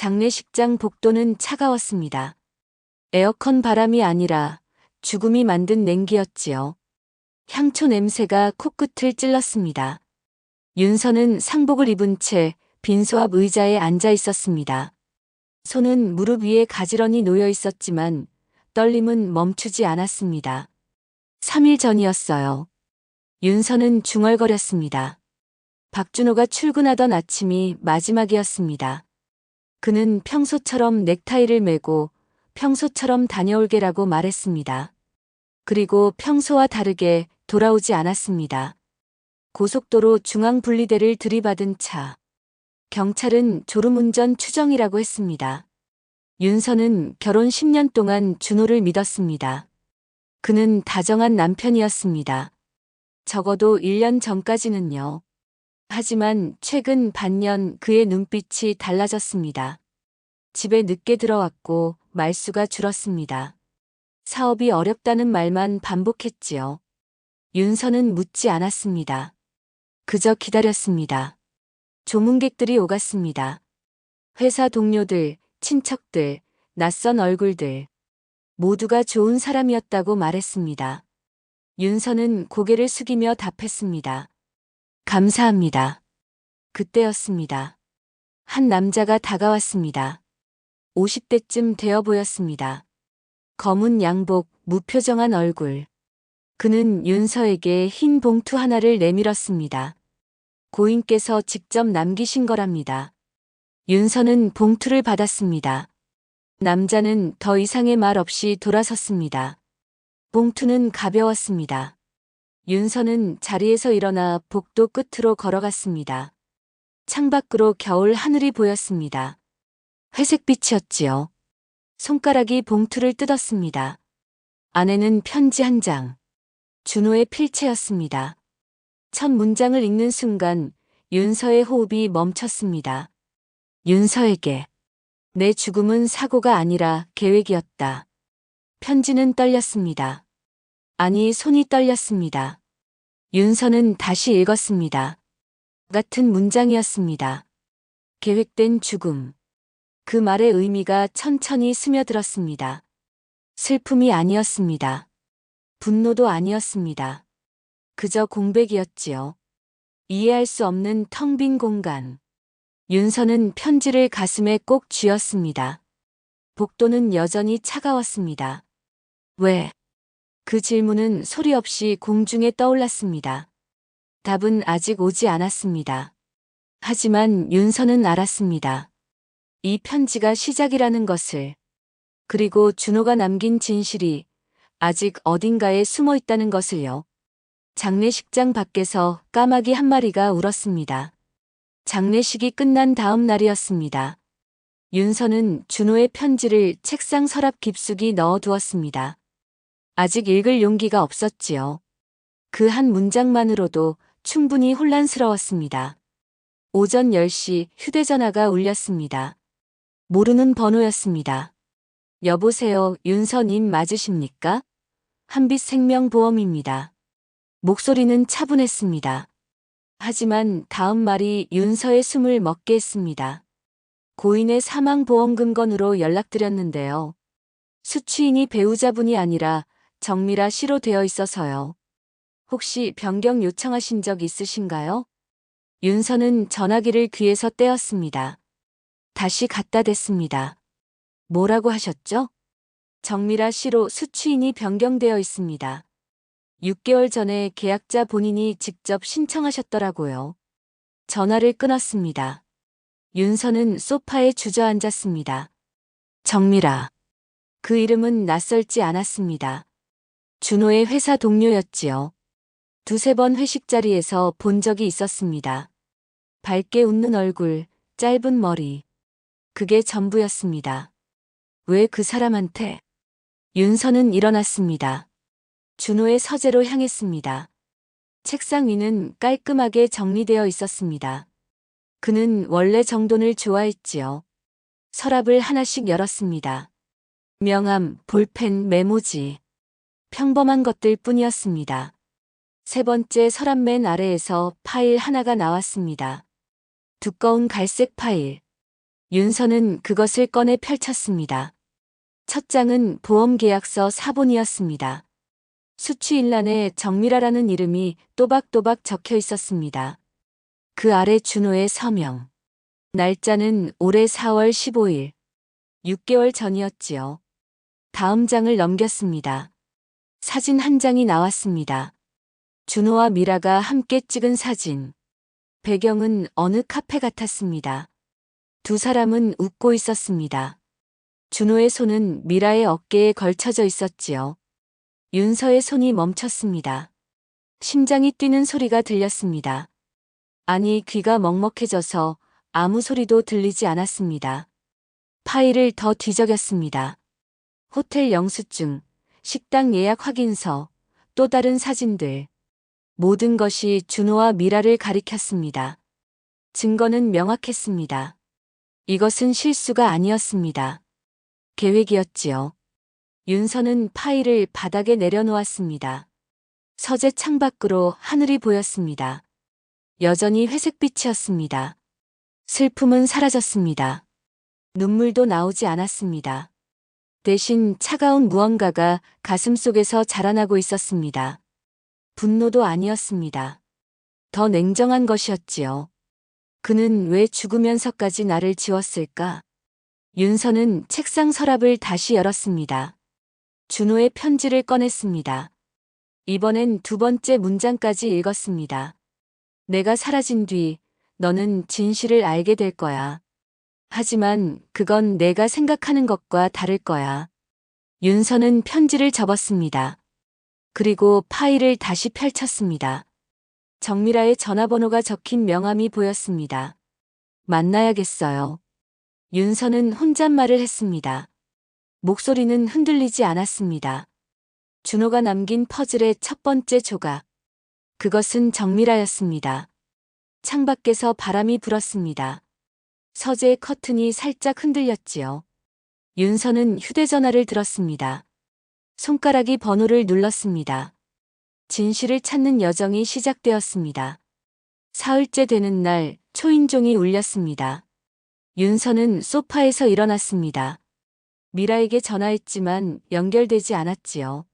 장례식장 복도는 차가웠습니다. 에어컨 바람이 아니라 죽음이 만든 냉기였지요. 향초 냄새가 코끝을 찔렀습니다. 윤서는 상복을 입은 채 빈소 앞 의자에 앉아 있었습니다. 손은 무릎 위에 가지런히 놓여 있었지만 떨림은 멈추지 않았습니다. 3일 전이었어요. 윤서는 중얼거렸습니다. 박준호가 출근하던 아침이 마지막이었습니다. 그는 평소처럼 넥타이를 매고 평소처럼 다녀올게라고 말했습니다. 그리고 평소와 다르게 돌아오지 않았습니다. 고속도로 중앙분리대를 들이받은 차. 경찰은 졸음운전 추정이라고 했습니다. 윤서는 결혼 10년 동안 준호를 믿었습니다. 그는 다정한 남편이었습니다. 적어도 1년 전까지는요. 하지만 최근 반년 그의 눈빛이 달라졌습니다. 집에 늦게 들어왔고 말수가 줄었습니다. 사업이 어렵다는 말만 반복했지요. 윤서는 묻지 않았습니다. 그저 기다렸습니다. 조문객들이 오갔습니다. 회사 동료들, 친척들, 낯선 얼굴들. 모두가 좋은 사람이었다고 말했습니다. 윤서는 고개를 숙이며 답했습니다. 감사합니다. 그때였습니다. 한 남자가 다가왔습니다. 50대쯤 되어 보였습니다. 검은 양복, 무표정한 얼굴. 그는 윤서에게 흰 봉투 하나를 내밀었습니다. 고인께서 직접 남기신 거랍니다. 윤서는 봉투를 받았습니다. 남자는 더 이상의 말 없이 돌아섰습니다. 봉투는 가벼웠습니다. 윤서는 자리에서 일어나 복도 끝으로 걸어갔습니다. 창밖으로 겨울 하늘이 보였습니다. 회색빛이었지요. 손가락이 봉투를 뜯었습니다. 안에는 편지 한 장. 준호의 필체였습니다. 첫 문장을 읽는 순간 윤서의 호흡이 멈췄습니다. 윤서에게. 내 죽음은 사고가 아니라 계획이었다. 편지는 떨렸습니다. 아니, 손이 떨렸습니다. 윤서는 다시 읽었습니다. 같은 문장이었습니다. 계획된 죽음. 그 말의 의미가 천천히 스며들었습니다. 슬픔이 아니었습니다. 분노도 아니었습니다. 그저 공백이었지요. 이해할 수 없는 텅 빈 공간. 윤서는 편지를 가슴에 꼭 쥐었습니다. 복도는 여전히 차가웠습니다. 왜? 그 질문은 소리 없이 공중에 떠올랐습니다. 답은 아직 오지 않았습니다. 하지만 윤서는 알았습니다. 이 편지가 시작이라는 것을. 그리고 준호가 남긴 진실이 아직 어딘가에 숨어 있다는 것을요. 장례식장 밖에서 까마귀 한 마리가 울었습니다. 장례식이 끝난 다음 날이었습니다. 윤서는 준호의 편지를 책상 서랍 깊숙이 넣어두었습니다. 아직 읽을 용기가 없었지요. 그 한 문장만으로도 충분히 혼란스러웠습니다. 오전 10시 휴대전화가 울렸습니다. 모르는 번호였습니다. 여보세요, 윤서님 맞으십니까? 한빛생명보험입니다. 목소리는 차분했습니다. 하지만 다음 말이 윤서의 숨을 멎게 했습니다. 고인의 사망보험금건으로 연락드렸는데요. 수취인이 배우자분이 아니라 정미라 씨로 되어 있어서요. 혹시 변경 요청하신 적 있으신가요? 윤서는 전화기를 귀에서 떼었습니다. 다시 갖다 댔습니다. 뭐라고 하셨죠? 정미라 씨로 수취인이 변경되어 있습니다. 6개월 전에 계약자 본인이 직접 신청하셨더라고요. 전화를 끊었습니다. 윤서는 소파에 주저앉았습니다. 정미라. 그 이름은 낯설지 않았습니다. 준호의 회사 동료였지요. 두세 번 회식 자리에서 본 적이 있었습니다. 밝게 웃는 얼굴, 짧은 머리. 그게 전부였습니다. 왜 그 사람한테? 윤서는 일어났습니다. 준호의 서재로 향했습니다. 책상 위는 깔끔하게 정리되어 있었습니다. 그는 원래 정돈을 좋아했지요. 서랍을 하나씩 열었습니다. 명함, 볼펜, 메모지. 평범한 것들 뿐이었습니다. 세 번째 서랍 맨 아래에서 파일 하나가 나왔습니다. 두꺼운 갈색 파일. 윤서는 그것을 꺼내 펼쳤습니다. 첫 장은 보험계약서 사본이었습니다. 수취일란에 정미라라는 이름이 또박또박 적혀 있었습니다. 그 아래 준호의 서명. 날짜는 올해 4월 15일. 6개월 전이었지요. 다음 장을 넘겼습니다. 사진 한 장이 나왔습니다. 준호와 미라가 함께 찍은 사진. 배경은 어느 카페 같았습니다. 두 사람은 웃고 있었습니다. 준호의 손은 미라의 어깨에 걸쳐져 있었지요. 윤서의 손이 멈췄습니다. 심장이 뛰는 소리가 들렸습니다. 아니, 귀가 먹먹해져서 아무 소리도 들리지 않았습니다. 파일을 더 뒤적였습니다. 호텔 영수증, 식당 예약 확인서, 또 다른 사진들. 모든 것이 준호와 미라를 가리켰습니다. 증거는 명확했습니다. 이것은 실수가 아니었습니다. 계획이었지요. 윤서는 파일을 바닥에 내려놓았습니다. 서재 창밖으로 하늘이 보였습니다. 여전히 회색빛이었습니다. 슬픔은 사라졌습니다. 눈물도 나오지 않았습니다. 대신 차가운 무언가가 가슴속에서 자라나고 있었습니다. 분노도 아니었습니다. 더 냉정한 것이었지요. 그는 왜 죽으면서까지 나를 지웠을까? 윤서는 책상 서랍을 다시 열었습니다. 준호의 편지를 꺼냈습니다. 이번엔 두 번째 문장까지 읽었습니다. 내가 사라진 뒤 너는 진실을 알게 될 거야. 하지만 그건 내가 생각하는 것과 다를 거야. 윤서는 편지를 접었습니다. 그리고 파일을 다시 펼쳤습니다. 정미라의 전화번호가 적힌 명함이 보였습니다. 만나야겠어요. 윤서는 혼잣말을 했습니다. 목소리는 흔들리지 않았습니다. 준호가 남긴 퍼즐의 첫 번째 조각. 그것은 정미라였습니다. 창밖에서 바람이 불었습니다. 서재의 커튼이 살짝 흔들렸지요. 윤서는 휴대전화를 들었습니다. 손가락이 번호를 눌렀습니다. 진실을 찾는 여정이 시작되었습니다. 사흘째 되는 날 초인종이 울렸습니다. 윤서는 소파에서 일어났습니다. 미라에게 전화했지만 연결되지 않았지요.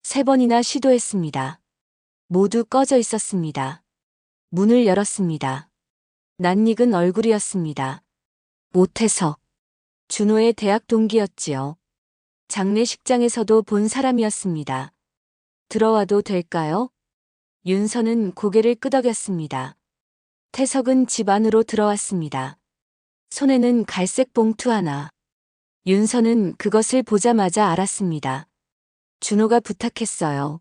3번이나 시도했습니다. 모두 꺼져 있었습니다. 문을 열었습니다. 낯익은 얼굴이었습니다. 오태석. 준호의 대학 동기였지요. 장례식장에서도 본 사람이었습니다. 들어와도 될까요? 윤서는 고개를 끄덕였습니다. 태석은 집 안으로 들어왔습니다. 손에는 갈색 봉투 하나. 윤서는 그것을 보자마자 알았습니다. 준호가 부탁했어요.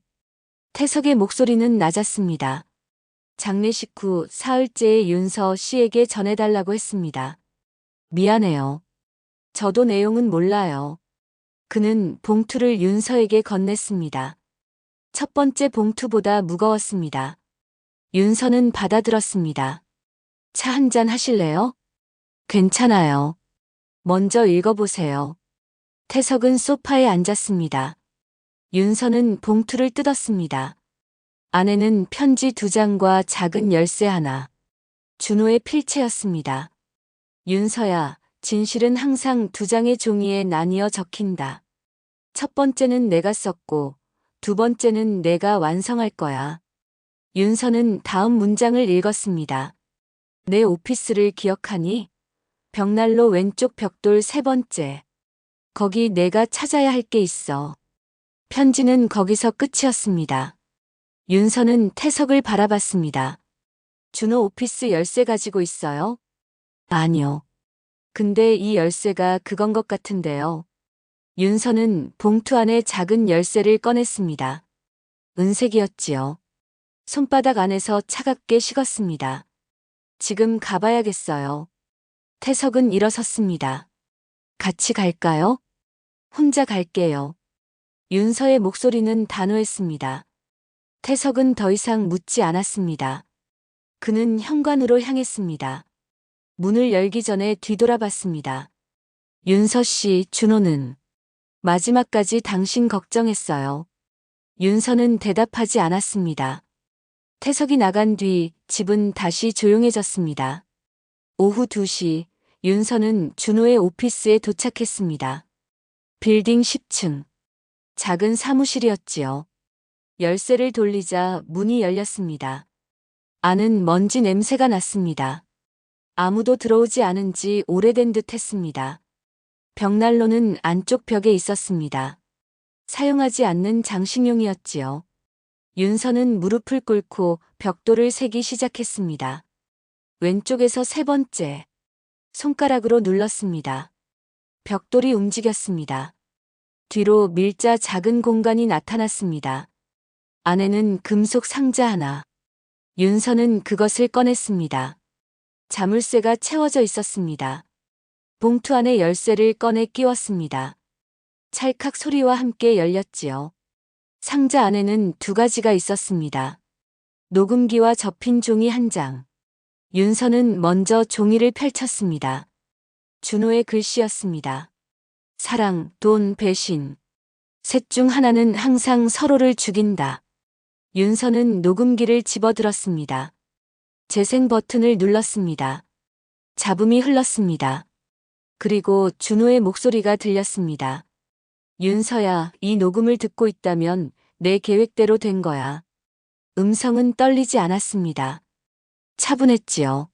태석의 목소리는 낮았습니다. 장례식 후 사흘째의 윤서 씨에게 전해달라고 했습니다. 미안해요. 저도 내용은 몰라요. 그는 봉투를 윤서에게 건넸습니다. 첫 번째 봉투보다 무거웠습니다. 윤서는 받아들었습니다. 차 한잔 하실래요? 괜찮아요. 먼저 읽어보세요. 태석은 소파에 앉았습니다. 윤서는 봉투를 뜯었습니다. 안에는 편지 2장과 작은 열쇠 하나. 준호의 필체였습니다. 윤서야, 진실은 항상 2장의 종이에 나뉘어 적힌다. 첫 번째는 내가 썼고, 두 번째는 내가 완성할 거야. 윤서는 다음 문장을 읽었습니다. 내 오피스를 기억하니? 벽난로 왼쪽 벽돌 3번째. 거기 내가 찾아야 할 게 있어. 편지는 거기서 끝이었습니다. 윤서는 태석을 바라봤습니다. 준호 오피스 열쇠 가지고 있어요? 아니요. 근데 이 열쇠가 그건 것 같은데요. 윤서는 봉투 안에 작은 열쇠를 꺼냈습니다. 은색이었지요. 손바닥 안에서 차갑게 식었습니다. 지금 가봐야겠어요. 태석은 일어섰습니다. 같이 갈까요? 혼자 갈게요. 윤서의 목소리는 단호했습니다. 태석은 더 이상 묻지 않았습니다. 그는 현관으로 향했습니다. 문을 열기 전에 뒤돌아봤습니다. 윤서 씨, 준호는? 마지막까지 당신 걱정했어요. 윤서는 대답하지 않았습니다. 태석이 나간 뒤 집은 다시 조용해졌습니다. 오후 2시, 윤서는 준호의 오피스에 도착했습니다. 빌딩 10층. 작은 사무실이었지요. 열쇠를 돌리자 문이 열렸습니다. 안은 먼지 냄새가 났습니다. 아무도 들어오지 않은 지 오래된 듯 했습니다. 벽난로는 안쪽 벽에 있었습니다. 사용하지 않는 장식용이었지요. 윤서는 무릎을 꿇고 벽돌을 세기 시작했습니다. 왼쪽에서 세 번째. 손가락으로 눌렀습니다. 벽돌이 움직였습니다. 뒤로 밀자 작은 공간이 나타났습니다. 안에는 금속 상자 하나. 윤서는 그것을 꺼냈습니다. 자물쇠가 채워져 있었습니다. 봉투 안에 열쇠를 꺼내 끼웠습니다. 찰칵 소리와 함께 열렸지요. 상자 안에는 두 가지가 있었습니다. 녹음기와 접힌 종이 한 장. 윤서는 먼저 종이를 펼쳤습니다. 준호의 글씨였습니다. 사랑, 돈, 배신. 셋 중 하나는 항상 서로를 죽인다. 윤서는 녹음기를 집어들었습니다. 재생 버튼을 눌렀습니다. 잡음이 흘렀습니다. 그리고 준호의 목소리가 들렸습니다. 윤서야, 이 녹음을 듣고 있다면 내 계획대로 된 거야. 음성은 떨리지 않았습니다. 차분했지요.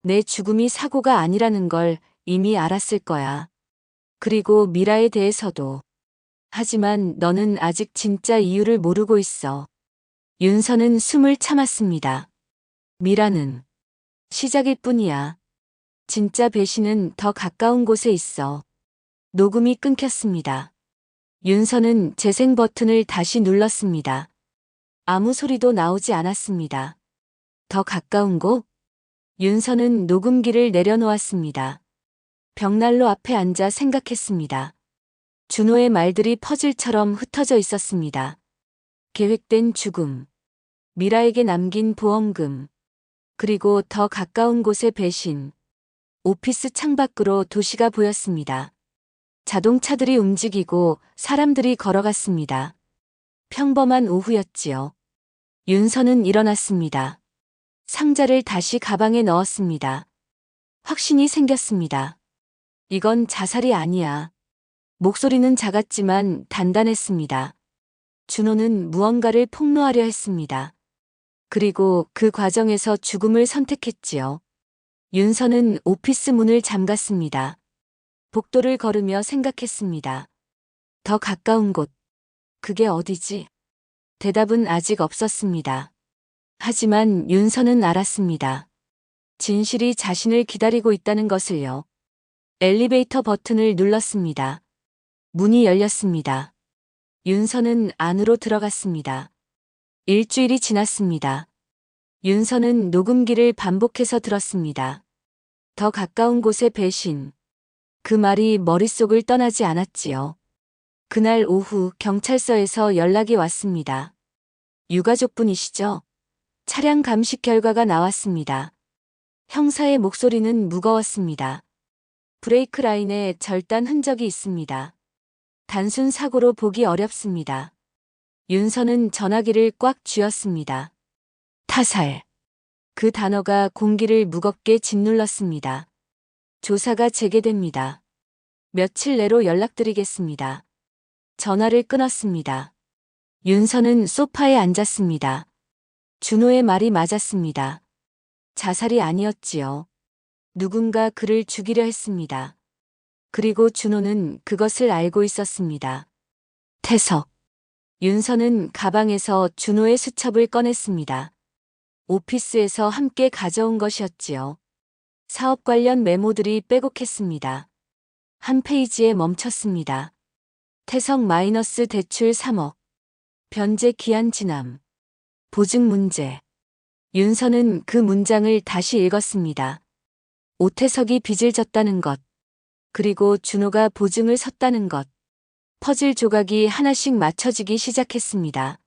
내 죽음이 사고가 아니라는 걸 이미 알았을 거야. 그리고 미라에 대해서도. 하지만 너는 아직 진짜 이유를 모르고 있어. 윤서는 숨을 참았습니다. 미라는 시작일 뿐이야. 진짜 배신은 더 가까운 곳에 있어. 녹음이 끊겼습니다. 윤서는 재생 버튼을 다시 눌렀습니다. 아무 소리도 나오지 않았습니다. 더 가까운 곳? 윤서는 녹음기를 내려놓았습니다. 벽난로 앞에 앉아 생각했습니다. 준호의 말들이 퍼즐처럼 흩어져 있었습니다. 계획된 죽음, 미라에게 남긴 보험금, 그리고 더 가까운 곳의 배신. 오피스 창밖으로 도시가 보였습니다. 자동차들이 움직이고 사람들이 걸어갔습니다. 평범한 오후였지요. 윤서는 일어났습니다. 상자를 다시 가방에 넣었습니다. 확신이 생겼습니다. 이건 자살이 아니야. 목소리는 작았지만 단단했습니다. 준호는 무언가를 폭로하려 했습니다. 그리고 그 과정에서 죽음을 선택했지요. 윤서는 오피스 문을 잠갔습니다. 복도를 걸으며 생각했습니다. 더 가까운 곳. 그게 어디지? 대답은 아직 없었습니다. 하지만 윤서는 알았습니다. 진실이 자신을 기다리고 있다는 것을요. 엘리베이터 버튼을 눌렀습니다. 문이 열렸습니다. 윤서는 안으로 들어갔습니다. 일주일이 지났습니다. 윤서는 녹음기를 반복해서 들었습니다. 더 가까운 곳의 배신. 그 말이 머릿속을 떠나지 않았지요. 그날 오후 경찰서에서 연락이 왔습니다. 유가족분이시죠? 차량 감식 결과가 나왔습니다. 형사의 목소리는 무거웠습니다. 브레이크 라인에 절단 흔적이 있습니다. 단순 사고로 보기 어렵습니다. 윤서는 전화기를 꽉 쥐었습니다. 타살. 그 단어가 공기를 무겁게 짓눌렀습니다. 조사가 재개됩니다. 며칠 내로 연락드리겠습니다. 전화를 끊었습니다. 윤서는 소파에 앉았습니다. 준호의 말이 맞았습니다. 자살이 아니었지요. 누군가 그를 죽이려 했습니다. 그리고 준호는 그것을 알고 있었습니다. 태석. 윤서는 가방에서 준호의 수첩을 꺼냈습니다. 오피스에서 함께 가져온 것이었지요. 사업 관련 메모들이 빼곡했습니다. 한 페이지에 멈췄습니다. 태석 마이너스 대출 3억. 변제 기한 지남. 보증 문제. 윤서는 그 문장을 다시 읽었습니다. 오태석이 빚을 졌다는 것. 그리고 준호가 보증을 섰다는 것. 퍼즐 조각이 하나씩 맞춰지기 시작했습니다.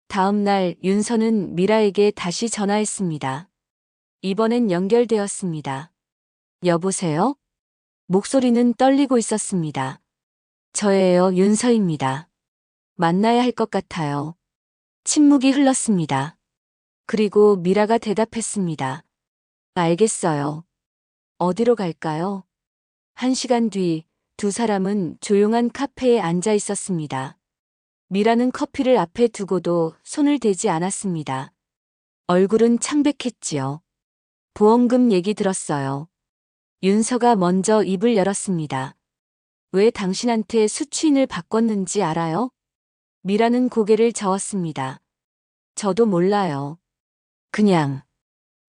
다음 날 윤서는 미라에게 다시 전화했습니다. 이번엔 연결되었습니다. 여보세요? 목소리는 떨리고 있었습니다. 저예요, 윤서입니다. 만나야 할 것 같아요. 침묵이 흘렀습니다. 그리고 미라가 대답했습니다. 알겠어요. 어디로 갈까요? 1시간 뒤 두 사람은 조용한 카페에 앉아 있었습니다. 미라는 커피를 앞에 두고도 손을 대지 않았습니다. 얼굴은 창백했지요. 보험금 얘기 들었어요. 윤서가 먼저 입을 열었습니다. 왜 당신한테 수취인을 바꿨는지 알아요? 미라는 고개를 저었습니다. 저도 몰라요. 그냥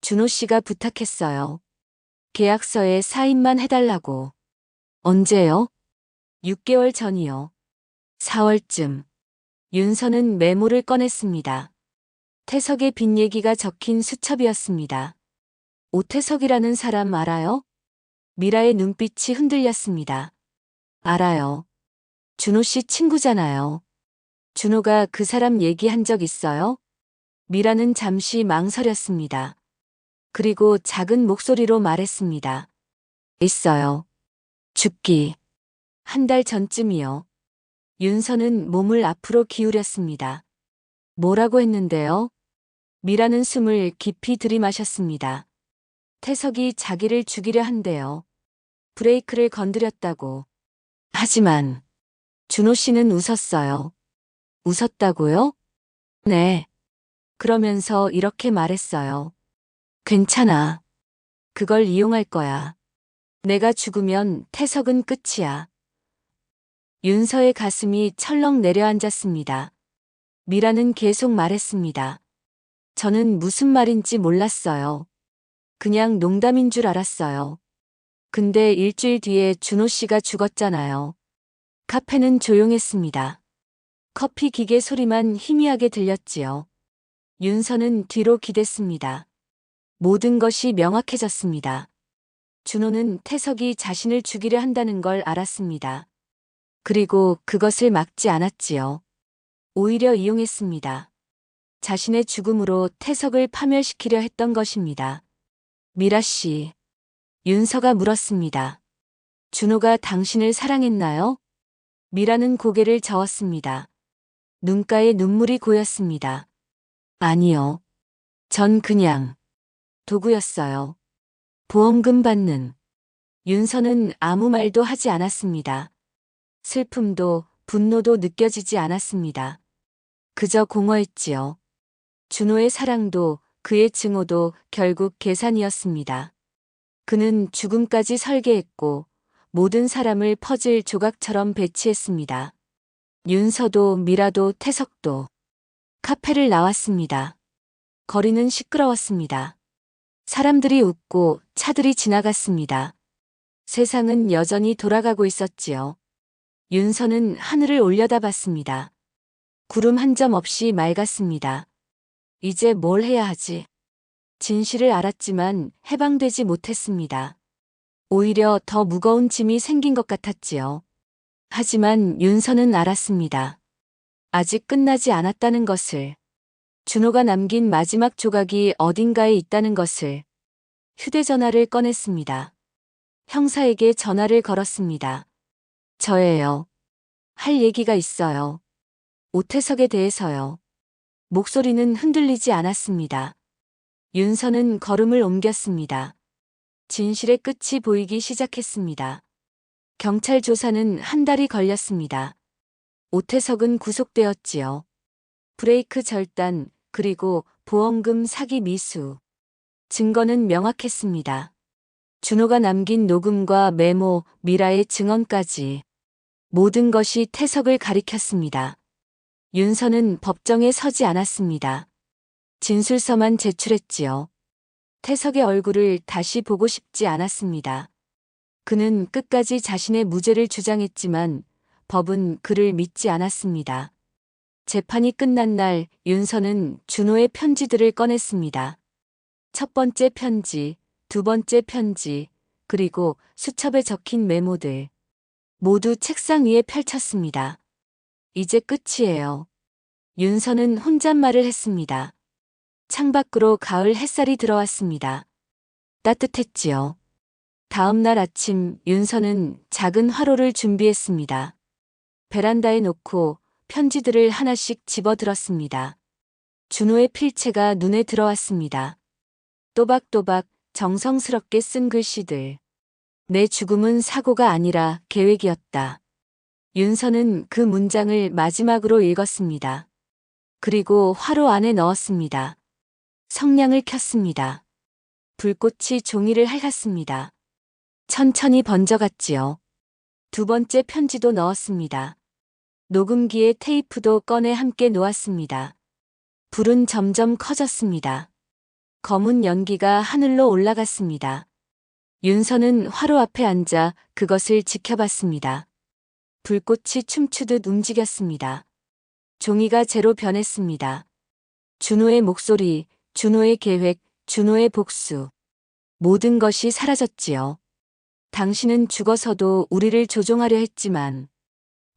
준호 씨가 부탁했어요. 계약서에 사인만 해달라고. 언제요? 6개월 전이요. 4월쯤. 윤서는 메모를 꺼냈습니다. 태석의 빚 얘기가 적힌 수첩이었습니다. 오태석이라는 사람 알아요? 미라의 눈빛이 흔들렸습니다. 알아요. 준호 씨 친구잖아요. 준호가 그 사람 얘기한 적 있어요? 미라는 잠시 망설였습니다. 그리고 작은 목소리로 말했습니다. 있어요. 죽기. 1달 전쯤이요. 윤서는 몸을 앞으로 기울였습니다. 뭐라고 했는데요? 미라는 숨을 깊이 들이마셨습니다. 태석이 자기를 죽이려 한대요. 브레이크를 건드렸다고. 하지만 준호 씨는 웃었어요. 웃었다고요? 네. 그러면서 이렇게 말했어요. 괜찮아. 그걸 이용할 거야. 내가 죽으면 태석은 끝이야. 윤서의 가슴이 철렁 내려앉았습니다. 미라는 계속 말했습니다. 저는 무슨 말인지 몰랐어요. 그냥 농담인 줄 알았어요. 근데 일주일 뒤에 준호 씨가 죽었잖아요. 카페는 조용했습니다. 커피 기계 소리만 희미하게 들렸지요. 윤서는 뒤로 기댔습니다. 모든 것이 명확해졌습니다. 준호는 태석이 자신을 죽이려 한다는 걸 알았습니다. 그리고 그것을 막지 않았지요. 오히려 이용했습니다. 자신의 죽음으로 태석을 파멸시키려 했던 것입니다. 미라 씨. 윤서가 물었습니다. 준호가 당신을 사랑했나요? 미라는 고개를 저었습니다. 눈가에 눈물이 고였습니다. 아니요. 전 그냥 도구였어요. 보험금 받는. 윤서는 아무 말도 하지 않았습니다. 슬픔도 분노도 느껴지지 않았습니다. 그저 공허했지요. 준호의 사랑도 그의 증오도 결국 계산이었습니다. 그는 죽음까지 설계했고 모든 사람을 퍼즐 조각처럼 배치했습니다. 윤서도 미라도 태석도. 카페를 나왔습니다. 거리는 시끄러웠습니다. 사람들이 웃고 차들이 지나갔습니다. 세상은 여전히 돌아가고 있었지요. 윤서는 하늘을 올려다봤습니다. 구름 한 점 없이 맑았습니다. 이제 뭘 해야 하지? 진실을 알았지만 해방되지 못했습니다. 오히려 더 무거운 짐이 생긴 것 같았지요. 하지만 윤서는 알았습니다. 아직 끝나지 않았다는 것을. 준호가 남긴 마지막 조각이 어딘가에 있다는 것을. 휴대전화를 꺼냈습니다. 형사에게 전화를 걸었습니다. 저예요. 할 얘기가 있어요. 오태석에 대해서요. 목소리는 흔들리지 않았습니다. 윤서는 걸음을 옮겼습니다. 진실의 끝이 보이기 시작했습니다. 경찰 조사는 1달이 걸렸습니다. 오태석은 구속되었지요. 브레이크 절단, 그리고 보험금 사기 미수. 증거는 명확했습니다. 준호가 남긴 녹음과 메모, 미라의 증언까지. 모든 것이 태석을 가리켰습니다. 윤서는 법정에 서지 않았습니다. 진술서만 제출했지요. 태석의 얼굴을 다시 보고 싶지 않았습니다. 그는 끝까지 자신의 무죄를 주장했지만 법은 그를 믿지 않았습니다. 재판이 끝난 날 윤서는 준호의 편지들을 꺼냈습니다. 첫 번째 편지, 두 번째 편지, 그리고 수첩에 적힌 메모들. 모두 책상 위에 펼쳤습니다. 이제 끝이에요. 윤서는 혼잣말을 했습니다. 창밖으로 가을 햇살이 들어왔습니다. 따뜻했지요. 다음 날 아침 윤서는 작은 화로를 준비했습니다. 베란다에 놓고 편지들을 하나씩 집어들었습니다. 준호의 필체가 눈에 들어왔습니다. 또박또박 정성스럽게 쓴 글씨들. 내 죽음은 사고가 아니라 계획이었다. 윤서는 그 문장을 마지막으로 읽었습니다. 그리고 화로 안에 넣었습니다. 성냥을 켰습니다. 불꽃이 종이를 핥았습니다. 천천히 번져갔지요. 두 번째 편지도 넣었습니다. 녹음기에 테이프도 꺼내 함께 놓았습니다. 불은 점점 커졌습니다. 검은 연기가 하늘로 올라갔습니다. 윤서는 화로 앞에 앉아 그것을 지켜봤습니다. 불꽃이 춤추듯 움직였습니다. 종이가 재로 변했습니다. 준호의 목소리, 준호의 계획, 준호의 복수. 모든 것이 사라졌지요. 당신은 죽어서도 우리를 조종하려 했지만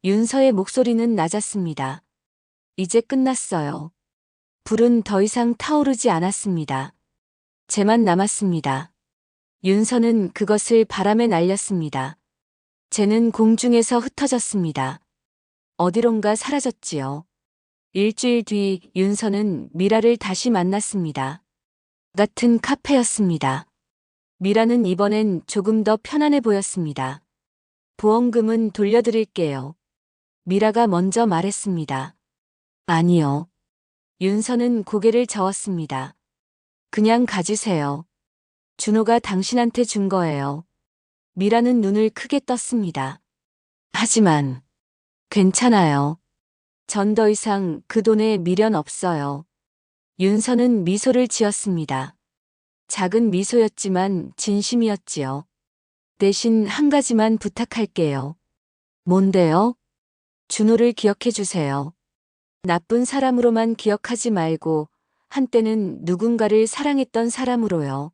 윤서의 목소리는 낮았습니다. 이제 끝났어요. 불은 더 이상 타오르지 않았습니다. 재만 남았습니다. 윤서는 그것을 바람에 날렸습니다. 재는 공중에서 흩어졌습니다. 어디론가 사라졌지요. 일주일 뒤 윤서는 미라를 다시 만났습니다. 같은 카페였습니다. 미라는 이번엔 조금 더 편안해 보였습니다. 보험금은 돌려드릴게요. 미라가 먼저 말했습니다. 아니요. 윤서는 고개를 저었습니다. 그냥 가지세요. 준호가 당신한테 준 거예요. 미라는 눈을 크게 떴습니다. 하지만 괜찮아요. 전 더 이상 그 돈에 미련 없어요. 윤서는 미소를 지었습니다. 작은 미소였지만 진심이었지요. 대신 한 가지만 부탁할게요. 뭔데요? 준호를 기억해 주세요. 나쁜 사람으로만 기억하지 말고 한때는 누군가를 사랑했던 사람으로요.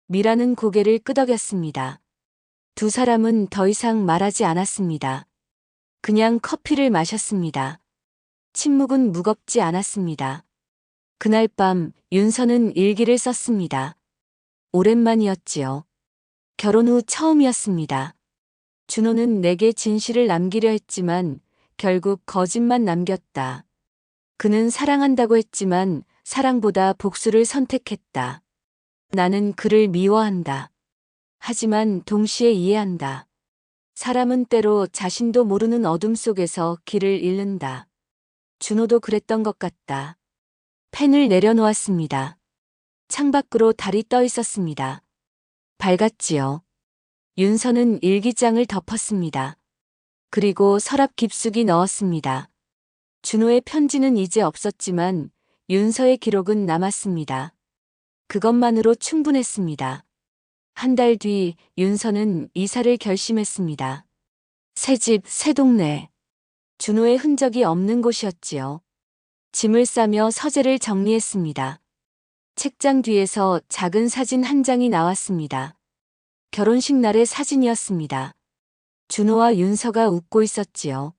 미라는 고개를 끄덕였습니다. 두 사람은 더 이상 말하지 않았습니다. 그냥 커피를 마셨습니다. 침묵은 무겁지 않았습니다. 그날 밤 윤서는 일기를 썼습니다. 오랜만이었지요. 결혼 후 처음이었습니다. 준호는 내게 진실을 남기려 했지만 결국 거짓만 남겼다. 그는 사랑한다고 했지만 사랑보다 복수를 선택했다. 나는 그를 미워한다. 하지만 동시에 이해한다. 사람은 때로 자신도 모르는 어둠 속에서 길을 잃는다. 준호도 그랬던 것 같다. 펜을 내려놓았습니다. 창밖으로 달이 떠 있었습니다. 밝았지요. 윤서는 일기장을 덮었습니다. 그리고 서랍 깊숙이 넣었습니다. 준호의 편지는 이제 없었지만 윤서의 기록은 남았습니다. 그것만으로 충분했습니다. 한 달 뒤 윤서는 이사를 결심했습니다. 새 집, 새 동네. 준호의 흔적이 없는 곳이었지요. 짐을 싸며 서재를 정리했습니다. 책장 뒤에서 작은 사진 한 장이 나왔습니다. 결혼식 날의 사진이었습니다. 준호와 윤서가 웃고 있었지요.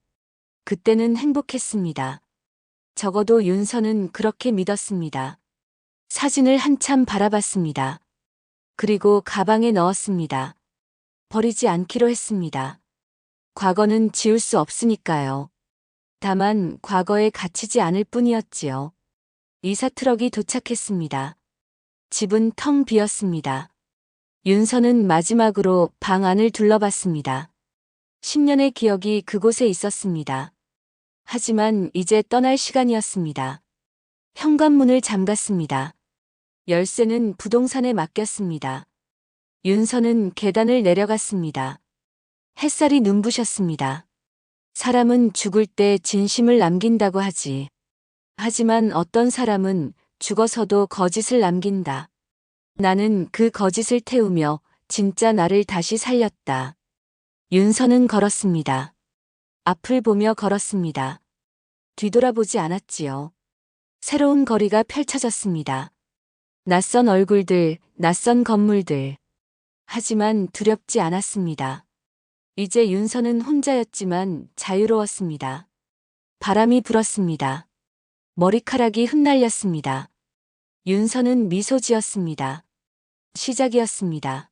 그때는 행복했습니다. 적어도 윤서는 그렇게 믿었습니다. 사진을 한참 바라봤습니다. 그리고 가방에 넣었습니다. 버리지 않기로 했습니다. 과거는 지울 수 없으니까요. 다만 과거에 갇히지 않을 뿐이었지요. 이사 트럭이 도착했습니다. 집은 텅 비었습니다. 윤서는 마지막으로 방 안을 둘러봤습니다. 10년의 기억이 그곳에 있었습니다. 하지만 이제 떠날 시간이었습니다. 현관문을 잠갔습니다. 열쇠는 부동산에 맡겼습니다. 윤서는 계단을 내려갔습니다. 햇살이 눈부셨습니다. 사람은 죽을 때 진심을 남긴다고 하지. 하지만 어떤 사람은 죽어서도 거짓을 남긴다. 나는 그 거짓을 태우며 진짜 나를 다시 살렸다. 윤서는 걸었습니다. 앞을 보며 걸었습니다. 뒤돌아보지 않았지요. 새로운 거리가 펼쳐졌습니다. 낯선 얼굴들, 낯선 건물들. 하지만 두렵지 않았습니다. 이제 윤서는 혼자였지만 자유로웠습니다. 바람이 불었습니다. 머리카락이 흩날렸습니다. 윤서는 미소 지었습니다. 시작이었습니다.